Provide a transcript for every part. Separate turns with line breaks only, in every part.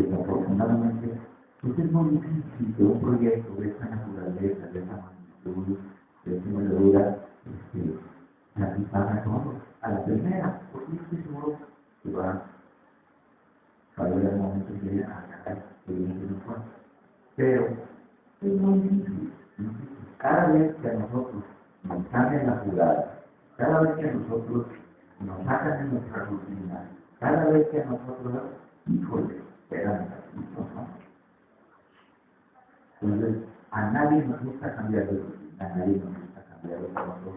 desafortunadamente, pues es muy difícil que un proyecto de esta naturaleza, de esa magnitud, de esa envergadura, satisfaga a todos a la primera, porque estoy seguro que va a haber momentos que digan, caray, que bien que no fue. Pero es muy difícil. Cada vez que a nosotros nos cambian la jugada, cada vez que a nosotros nos sacan de nuestra rutina, cada vez que a nosotros, híjole, espérame, ¿no? Entonces, a nadie nos gusta cambiar de rutina, a nadie nos gusta cambiar de trabajo,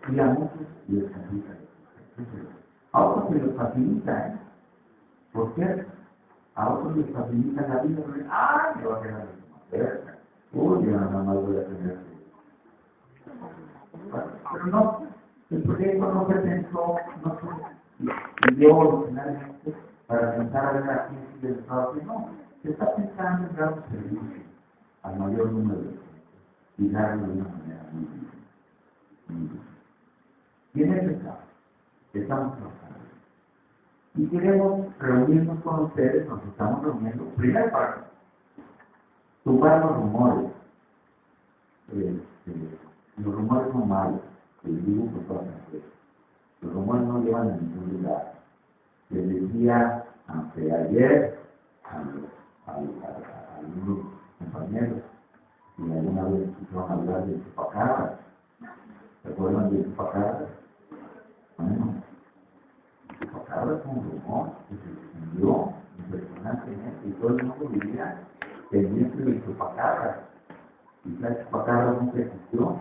y a muchos les complica. A otros se los facilita, ¿eh? ¿Por qué? A otros les facilita la vida, porque, ¡ay, me va a quedar de cerca! Uy, yo nada más voy a tener pero no, el proyecto no se pensó, no se dio originalmente para pensar a ver a quién sigue el Estado, no, se está pensando en dar un servicio al mayor número de gente y darlo de una manera muy difícil. Y en ese caso, estamos trabajando. Y queremos reunirnos con ustedes, nos estamos reuniendo, primero para tumbar los rumores. Los rumores son malos, les digo por todas las veces. Los rumores no llevan a ningún lugar. Les decía anteayer a algunos compañeros, y alguna vez escucharon hablar de chupacabras. ¿Se acuerdan de chupacabras? Bueno, chupacabras fue un rumor que se extendió impresionantemente y todo el mundo vivía pendiente de chupacabras. Y la chupacabra nunca existió.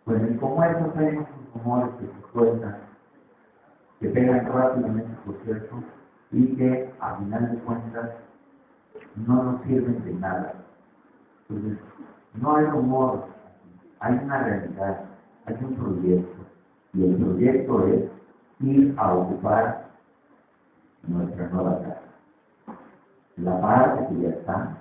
Bueno, y como esos hay muchos rumores que se cuentan, que pegan rápidamente, por cierto, y que a final de cuentas no nos sirven de nada. Entonces, no hay rumores, hay una realidad, hay un proyecto, y el proyecto es ir a ocupar nuestra nueva casa. La parte que ya está,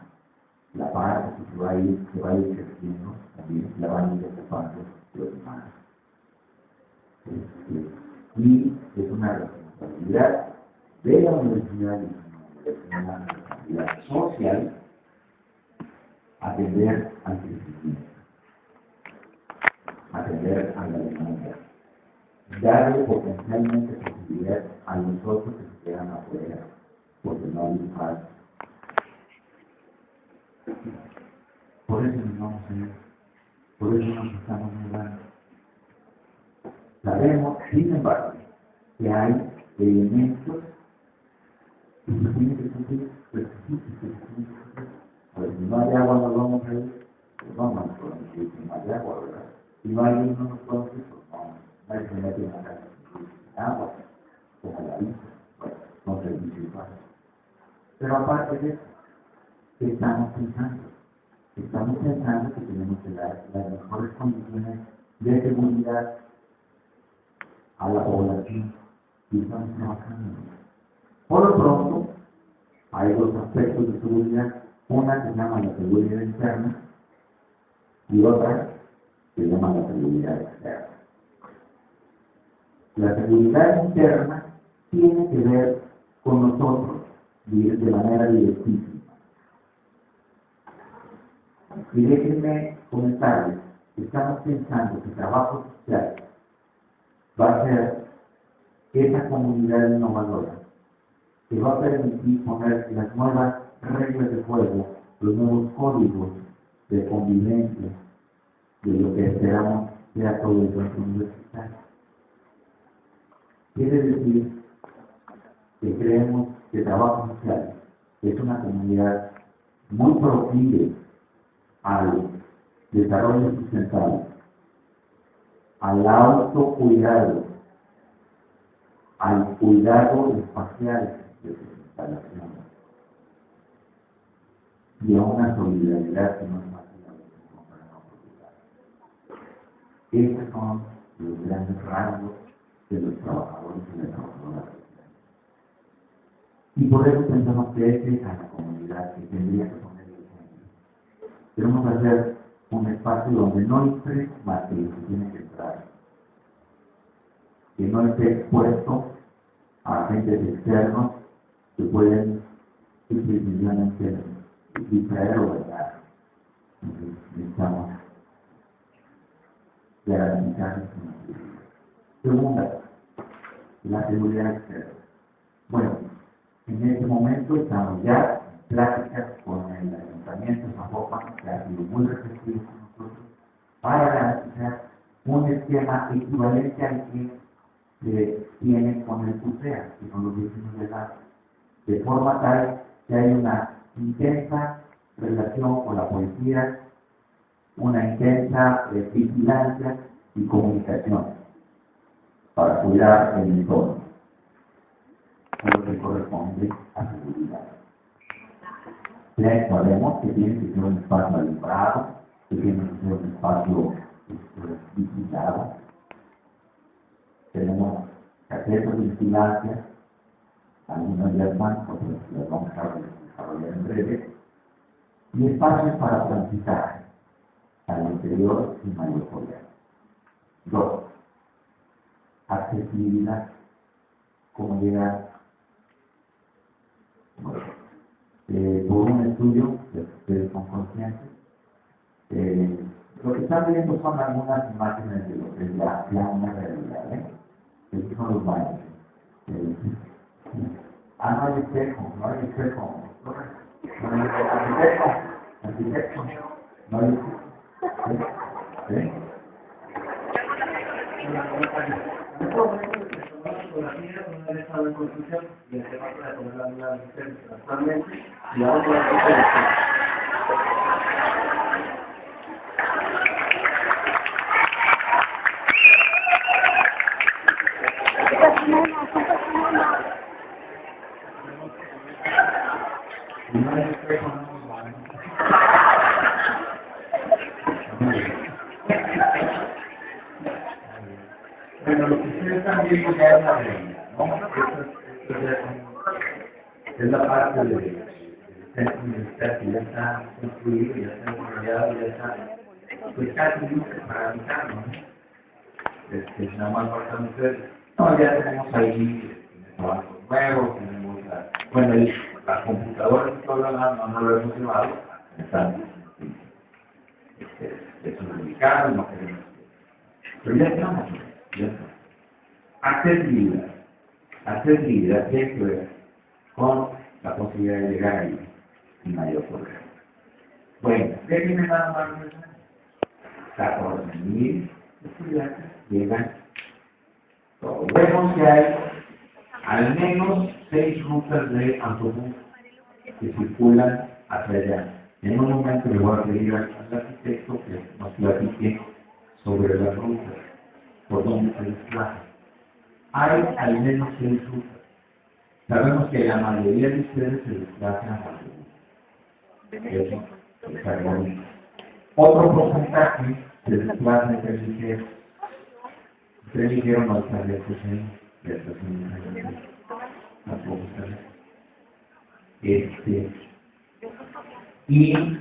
la parte que se va a ir creciendo, también la van a ir ocupando los demás. Y es una responsabilidad de la universidad y es una responsabilidad social atender al crecimiento, atender a la demanda, darle potencialmente posibilidad a los otros que se quedan afuera, porque no hay paz. Por eso nos vamos a ir, por eso nos estamos mudando. Sabemos, sin embargo, que hay elementos que se tienen que cumplir, requisitos que se tienen que cumplir. Pues si no hay agua, nos vamos a ir, pues no nos podemos ir si no hay agua, ¿verdad? Si no hay luz, no nos podemos ir, pues no hay que meter una casa sin agua, como la vista, bueno, no servicio igual. Pero aparte de eso, ¿qué estamos pensando? Estamos pensando que tenemos que dar las mejores condiciones de seguridad a la población y estamos trabajando en eso. Por lo pronto, hay dos aspectos de seguridad, una que se llama la seguridad interna y otra que se llama la seguridad externa. La seguridad interna tiene que ver con nosotros de manera directísima. Y déjenme comentarles que estamos pensando que el trabajo social va a ser esa comunidad innovadora que va a permitir poner las nuevas reglas de juego, los nuevos códigos de convivencia de lo que esperamos sea todo el centro universitario. Quiere decir que creemos que el trabajo social es una comunidad muy proclive al desarrollo sustentable, al autocuidado, al cuidado espacial de sus instalaciones y a una solidaridad que no es fácilmente encontrada en otros lugares. Estos son los grandes rasgos de los trabajadores y las trabajadoras sociales. Y por eso pensamos que esa es la comunidad que tendría que poner el ejemplo. Queremos hacer un espacio donde no entre más que los que tienen que entrar, que no esté expuesto a agentes externos que pueden definitivamente distraer o verdad. Necesitamos garantizar nuestra seguridad. Segunda, la seguridad externa. Bueno, en este momento estamos ya en pláticas con el Ayuntamiento de Zapopan, que ha sido muy receptivo con nosotros, para garantizar un esquema equivalente al que se tiene con el CUSEA, que son los vecinos de la, de forma tal que hay una intensa relación con la policía, una intensa vigilancia y comunicación para cuidar el entorno, a lo que corresponde a seguridad. Ya sabemos que tiene que ser un espacio alumbrado, que tiene que ser un espacio vigilado. Tenemos casetas de vigilancia, algunas ya están, otras las vamos a desarrollar en breve, y espacios para transitar al interior sin mayor problema. 2. Accesibilidad. ¿Cómo llegar? Bueno, por un estudio que ustedes son conscientes, lo que están viendo son algunas imágenes de lo que es ya una realidad, que son los baños. No hay espejo, no hay espejo, no hay arquitecto, no hay fotografías no han estado en construcción y el tema de poner la misma asistencia actualmente y ahora la asistencia. Bueno, lo que ustedes están viendo ya es la realidad, ¿no? Es la parte del centro universitario que ya está construido, ya está desarrollado, ya está pues casi listo para habitarlo, ¿no? Nada más faltan ustedes. No, ya tenemos ahí trabajos nuevos, tenemos bueno, las computadoras y todo lo demás no lo hemos llevado, están desubicados, no queremos. Pero ya estamos, ya estamos. Accesibilidad. Accesibilidad tiene que ver con la posibilidad de llegar ahí sin mayor problema. Bueno, déjenme nada más 14.000 estudiantes llegan todos. Vemos que hay al menos 6 rutas de autobús que circulan hacia allá. En un momento le voy a pedir al arquitecto que nos platique sobre las rutas, por dónde se desplaza. Hay al menos 6 rutas. Sabemos que la mayoría de ustedes se desplazan a autobús. Eso está bonito. Otro porcentaje se desplaza en tren ligero. El tren ligero no está lejos de la estación. Tampoco está lejos. Y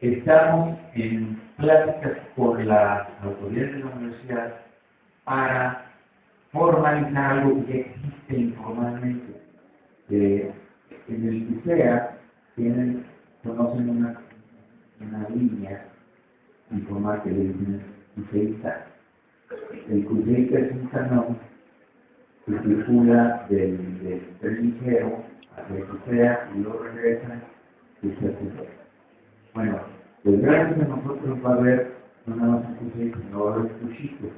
estamos en pláticas con las autoridades de la universidad para formalizar algo que existe informalmente. En el CUSEA conocen una línea informal que le dicen CUSEITA. El CUSEITA es un camión que circula del tren ligero hacia el CUSEA y luego regresa y se CUSEA. Bueno, pues gracias a nosotros va a haber no nada más un CUSEITA, sino va a haber cuchitos.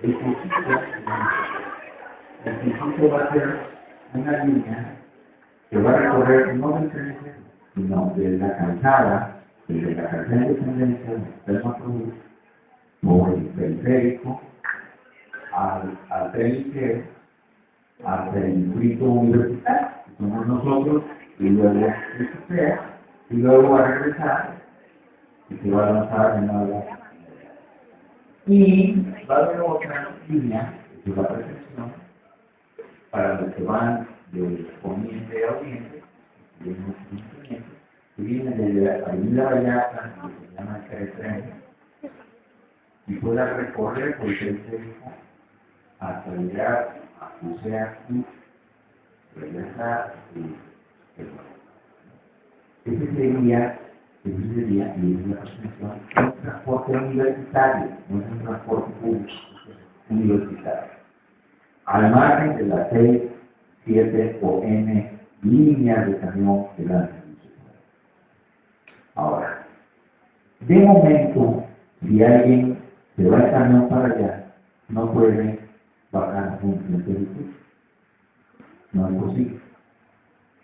El cuchito va a ser una línea que va a recorrer no del tren, sino de la calzada, desde la calzada de Independencia, del autobús, por el periférico, al tren ligero, hasta el distrito universitario, que somos nosotros, y luego y luego va a regresar y se va a lanzar en la. Y va a haber otra línea que va a recepción para los que van de poniente a oriente, y viene de la Avenida Vallarta, que se llama el tren, y pueda recorrer por el centro hasta llegar a Cusea y regresar ese sería, y es la presentación, un transporte universitario, no es un transporte público, es universitario. Al margen de las 6, 7 o N líneas de camión que dan servicio. Ahora, de momento, si alguien se va el camión para allá, no puede bajar un edificio. No es posible.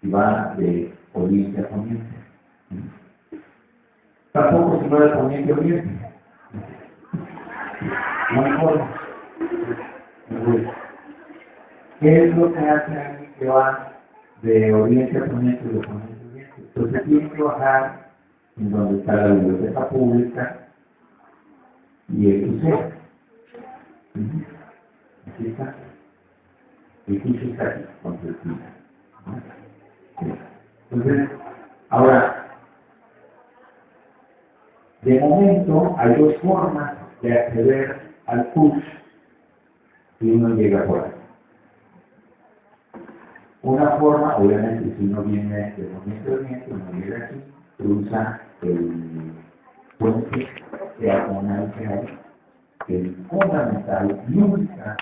Si va de oriente a poniente. Tampoco si va de poniente a oriente. No hay forma. ¿Qué es lo que hace alguien que va de oriente a poniente y de poniente a oriente? Entonces tiene que bajar en donde está la biblioteca pública y el crucero. Aquí está. El crucero está aquí, con su esquina. Entonces, ahora, de momento hay dos formas de acceder al curso si uno llega por ahí. Una forma, obviamente, si uno viene de Poniente a Oriente, uno llega aquí, cruza el puente peatonal que hay, que es fundamental, nunca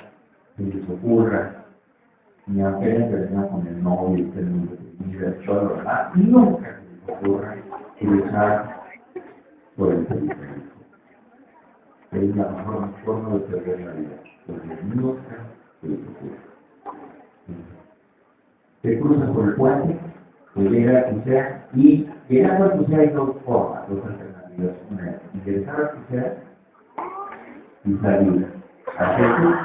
se les ocurra, ni aunque haya terminado con el novio, ni del cholo, ¿verdad? Nunca se les ocurra cruzar por el periférico. Es la mejor forma de perder la vida, porque nunca se les ocurre. Se cruza por el puente, se llega a Cusea, y llegando a Cusea hay dos formas, dos alternativas. Una es ingresar a Cusea y salir hacia el sur.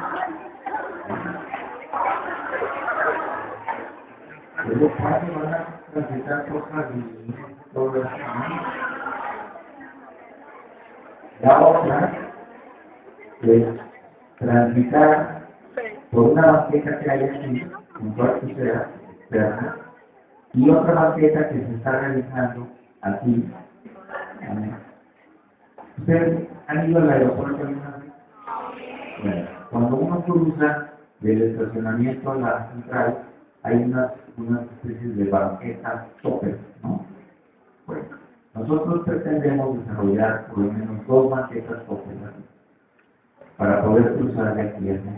Luego van a transitar cosas y todo eso. La otra es transitar por una banqueta que hay aquí, junto a Cusea, externa, y otra banqueta que se está realizando aquí. ¿Ustedes han ido al aeropuerto alguna vez? Bueno, cuando uno cruza del estacionamiento a la central, hay unas especies de banquetas tope, ¿no? Bueno, nosotros pretendemos desarrollar por lo menos 2 banquetas tope para poder cruzar de aquí a allá.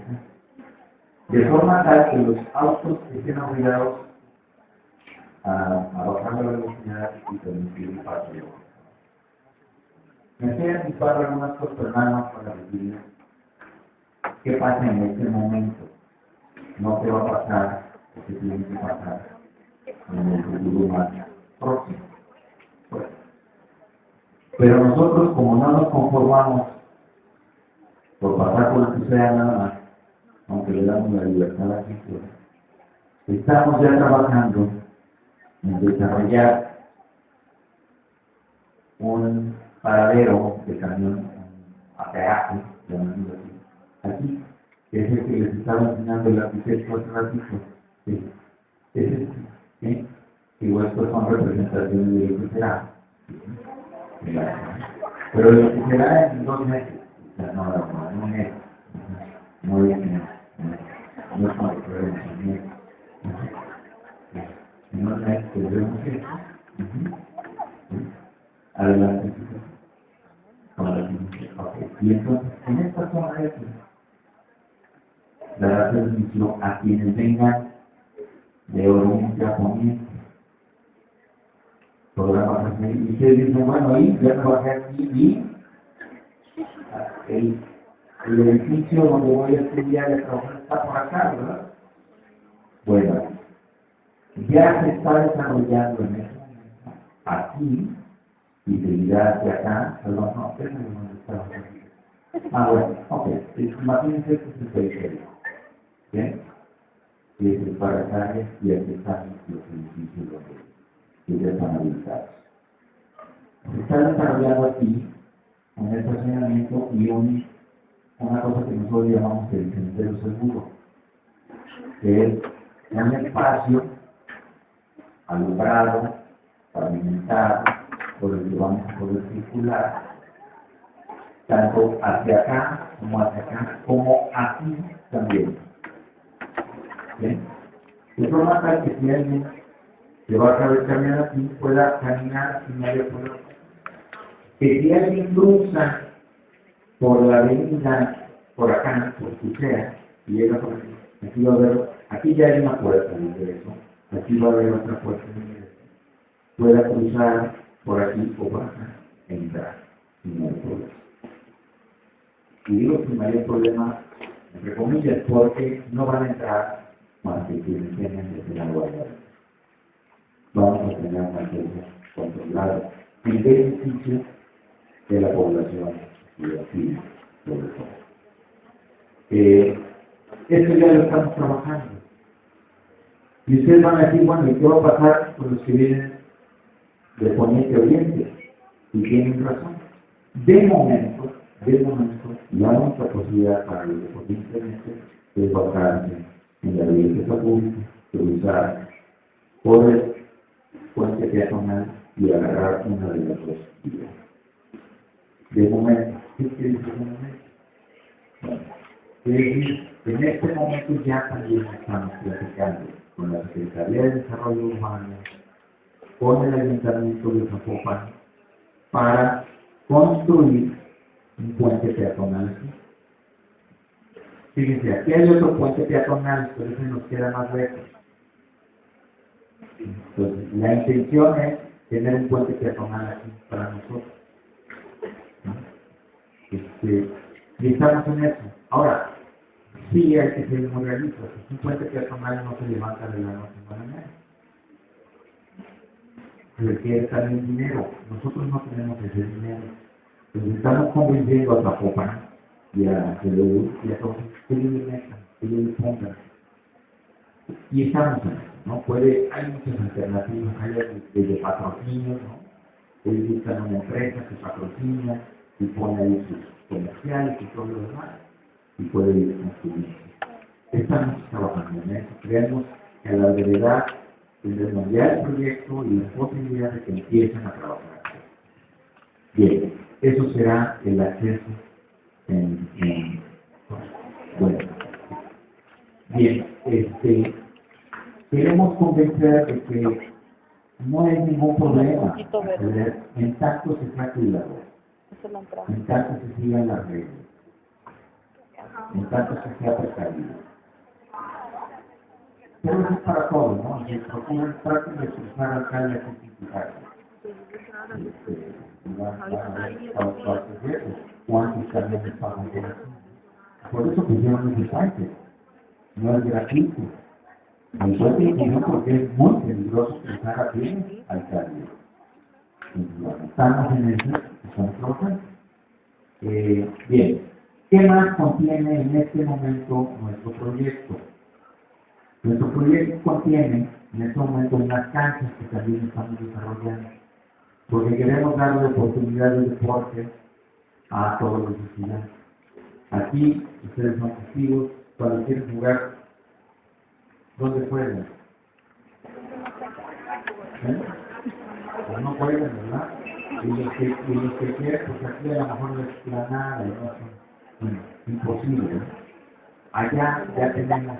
De forma tal que los autos estén obligados a bajar la velocidad y permitir el paso. Me estoy anticipando algunas cosas nada más para decirles qué pasa en este momento, no qué va a pasar, o qué tiene que pasar en el futuro más próximo. Pues, pero nosotros, como no nos conformamos por pasar por lo que sea nada más, aunque le damos la libertad a la gente, estamos ya trabajando en desarrollar un paradero de camión a peaje, llamándolo así, aquí, que es el que les estaba enseñando el arquitecto hace ratito. Sí. Es este, ¿sí? Igual estos son representaciones de lo que será. ¿Sí? Pero lo que será en 2 meses, o sea, no, en un mes. No es como el problema, en 2 meses tendremos esto. Adelante. Y entonces, en esta zona de aquí, dará servicio a quienes vengan de oriente a poniente. Podrán hacer, y ustedes dicen, bueno, ahí ya me bajé aquí y el edificio donde voy a estudiar y a trabajar está por acá, ¿verdad? Bueno, ya se está desarrollando en este momento aquí y seguirá hacia acá, perdón, no, déjenme dónde estaba. Bueno, ok, imagínense que es el periférico, ¿bien? Y es el paracaídas y aquí están los edificios que ya están habilitados. Se está desarrollando aquí un estacionamiento y una cosa que nosotros llamamos el sendero seguro, que es un espacio alumbrado pavimentado, por el que vamos a poder circular, tanto hacia acá, como aquí también. ¿Bien? De forma tal que si alguien que va a saber caminar aquí, pueda caminar sin mayor problema. Que si alguien cruza por la avenida, por acá, por su sea, y llega por aquí va a haber, aquí ya hay una puerta de ingreso, aquí va a haber otra puerta de ingreso. Pueda cruzar por aquí o por acá, e entrar, sin mayor problema. Y digo sin mayor problema, entre comillas, porque no van a entrar más que quienes tengan que tener guardado. Vamos a tener un acceso controlado en beneficio de la población y de aquí, sobre todo. Esto ya lo estamos trabajando. Y ustedes van a decir, bueno, ¿y qué va a pasar con los que vienen de Poniente a Oriente? Y tienen razón. De momento, la única posibilidad para los de Poniente a Oriente es bajarse en la biblioteca pública, cruzar por el puente peatonal y agarrar una de las dos vías. De momento, ¿qué quiere decir de momento? Bueno, es decir, en este momento ya también estamos platicando con la Secretaría de Desarrollo Urbano, con el Ayuntamiento de Zapopan, para construir un puente peatonal aquí. Fíjense, aquí hay otro puente peatonal, pero ese nos queda más lejos. Entonces, la intención es tener un puente peatonal aquí para nosotros, ¿no? Y estamos en eso. Ahora, sí hay que ser muy realistas. Un puente peatonal no se levanta de la noche a la mañana. Requiere también dinero. Nosotros no tenemos ese dinero. Entonces estamos convenciendo a Zapopan y a CDU y a todos que ellos le metan, que ellos le pongan. Y estamos en eso, ¿no? Hay muchas alternativas, hay desde patrocinios, ¿no? Ellos buscan una empresa que patrocina y pone ahí sus comerciales y todo lo demás, y puede ir construyendo. Estamos trabajando en eso, creemos que a la brevedad tendremos ya el proyecto y la posibilidad de que empiecen a trabajar. Bien, eso será el acceso bueno. Bien, queremos convencer de que no hay ningún problema en tanto se trate de la ley, en tanto se sigan las reglas, en tanto se sea precavido. Pero eso es para todos, ¿no? Si procuran, traten de cruzar alcalde a criticar. ¿Cuántos camiones pagan por eso? Por eso pusieron ese parque. No es gratuito. Entonces lo pusieron porque es muy peligroso cruzar a pie alcalde. Estamos en eso, estamos trabajando. Bien, ¿qué más contiene en este momento nuestro proyecto? Nuestro proyecto contiene en este momento unas canchas que también estamos desarrollando, porque queremos darle oportunidad de deporte a todos los estudiantes. Aquí, ustedes son testigos, cuando quieren jugar, ¿dónde juegan? Pues no juegan, ¿verdad? Y los que quieren, pues aquí a lo mejor no es planada, no son imposible, ¿no? Allá ya tenemos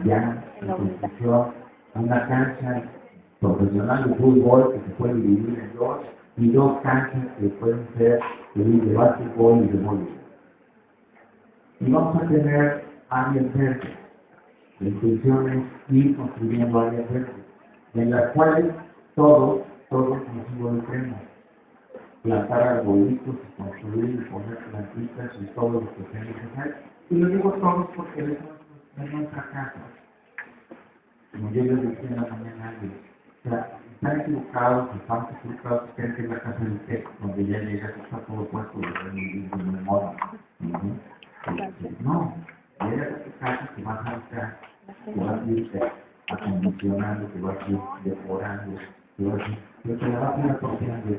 ya en construcción una cancha profesional de fútbol que se puede dividir en dos y dos canchas que pueden ser de básquetbol y de voleibol. Y vamos a tener áreas verdes. La intención es ir construyendo áreas verdes, en las cuales todos nos involucremos. Plantar arbolitos, construir y poner plantitas y todo lo que sea necesario. Y lo digo todos porque es nuestra casa. Como yo les decía en la mañana, o sea, están equivocados, estamos equivocados, creen que es la casa del TEC, donde ya llegas, está todo puesto de memoria. No, llegas a tu casa, te vas a buscar, te vas a ir acondicionando, te vas a ir decorando, te vas a ir, pero te la vas a ir apropiando.